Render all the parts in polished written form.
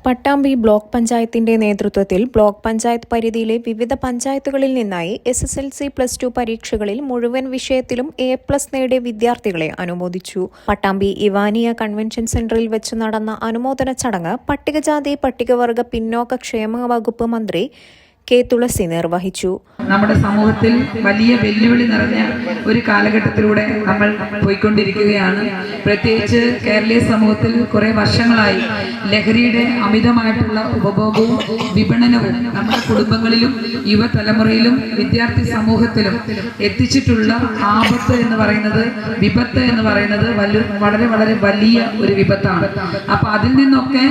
Pattambi block പഞ്ചായത്തിന്റെ നേതൃത്വത്തിൽ block panchayat പരിധിയിലെ വിവിധ പഞ്ചായത്തുകളിൽ നിന്നായി SSLC+2 പരീക്ഷകളിൽ മുഴുവൻ വിഷയത്തിലും A+ നേടിയ വിദ്യാർത്ഥികളെ അനുമോദിച്ചു. പട്ടാമ്പി ഇവാനിയ കൺവെൻഷൻ സെന്ററിൽ വെച്ച് നടന്ന അനുമോദന ചടങ്ങ് പട്ടികജാതി പട്ടികവർഗ പിന്നോക്ക ക്ഷേമ വകുപ്പ് മന്ത്രി K. തുളസി നിർവഹിച്ചു. നമ്മുടെ സമൂഹത്തിൽ വലിയ വെല്ലുവിളി നിറഞ്ഞ ഒരു കാലഘട്ടത്തിലൂടെ നമ്മൾ പോയിക്കൊണ്ടിരിക്കുകയാണ്. പ്രത്യേകിച്ച് കേരളീയ സമൂഹത്തിൽ കുറെ വർഷങ്ങളായി ലഹരിയുടെ അമിതമായിട്ടുള്ള ഉപഭോഗവും വിപണനവും നമ്മുടെ കുടുംബങ്ങളിലും യുവതലമുറയിലും വിദ്യാർത്ഥി സമൂഹത്തിലും എത്തിച്ചിട്ടുള്ള ആപത്ത് എന്ന് പറയുന്നത്, വിപത്ത് എന്ന് പറയുന്നത് വളരെ വളരെ വലിയ ഒരു വിപത്താണ്. അപ്പൊ അതിൽ നിന്നൊക്കെ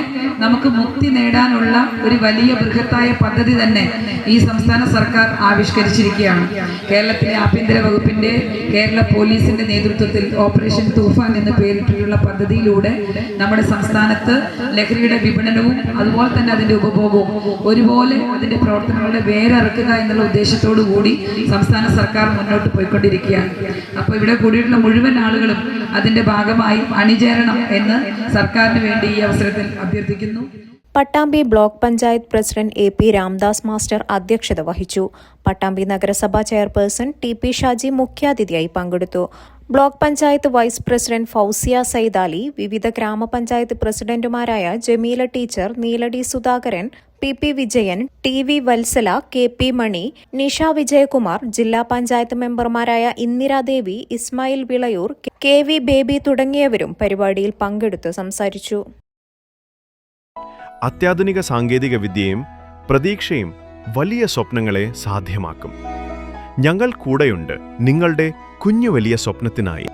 നമുക്ക് മുക്തി നേടാനുള്ള ഒരു വലിയ ബൃഹത്തായ പദ്ധതി തന്നെ ഈ സംസ്ഥാന സർക്കാർ ആവിഷ്കരിച്ചിരിക്കുകയാണ്. കേരളത്തിലെ ആഭ്യന്തര വകുപ്പിന്റെ, കേരള പോലീസിന്റെ നേതൃത്വത്തിൽ ഓപ്പറേഷൻ തൂഫാൻ എന്ന് പേരിട്ടുള്ള പദ്ധതിയിലൂടെ നമ്മുടെ സംസ്ഥാനത്ത് ലഹരിയുടെ വിപണനവും അതുപോലെ തന്നെ അതിന്റെ ഉപഭോഗവും ഒരുപോലെ അതിന്റെ പ്രവർത്തനങ്ങളുടെ വേരറുക്കുക എന്നുള്ള ഉദ്ദേശത്തോടു കൂടി സംസ്ഥാന സർക്കാർ മുന്നോട്ട് പോയിക്കൊണ്ടിരിക്കുകയാണ്. അപ്പോൾ ഇവിടെ കൂടിയിട്ടുള്ള മുഴുവൻ ആളുകളും അതിന്റെ ഭാഗമായി അണിചേരണം എന്ന് സർക്കാരിന് വേണ്ടി ഈ അവസരത്തിൽ അഭ്യർത്ഥിക്കുന്നു. Pattambi block panchayat president AP Ramdas master അധ്യക്ഷത വഹിച്ചു. പട്ടാമ്പി നഗരസഭാ ചെയർപേഴ്സൺ TP ഷാജി മുഖ്യാതിഥിയായി പങ്കെടുത്തു. Block panchayat vice president Fousia Saidali, വിവിധ ഗ്രാമപഞ്ചായത്ത് പ്രസിഡന്റുമാരായ Jameela teacher, Neeladi Sudhakaran, PP Vijayan, TV Vatsala, KP Mani, Nisha Vijayakumar, ജില്ലാ പഞ്ചായത്ത് മെമ്പർമാരായ ഇന്ദിരാദേവി, ഇസ്മായിൽ വിളയൂർ, KV ബേബി തുടങ്ങിയവരും പരിപാടിയിൽ പങ്കെടുത്ത് സംസാരിച്ചു. അത്യാധുനിക സാങ്കേതിക വിദ്യയും പ്രതീക്ഷയും വലിയ സ്വപ്നങ്ങളെ സാധ്യമാക്കും. ഞങ്ങൾ കൂടെയുണ്ട് നിങ്ങളുടെ കുഞ്ഞു വലിയ സ്വപ്നത്തിനായി.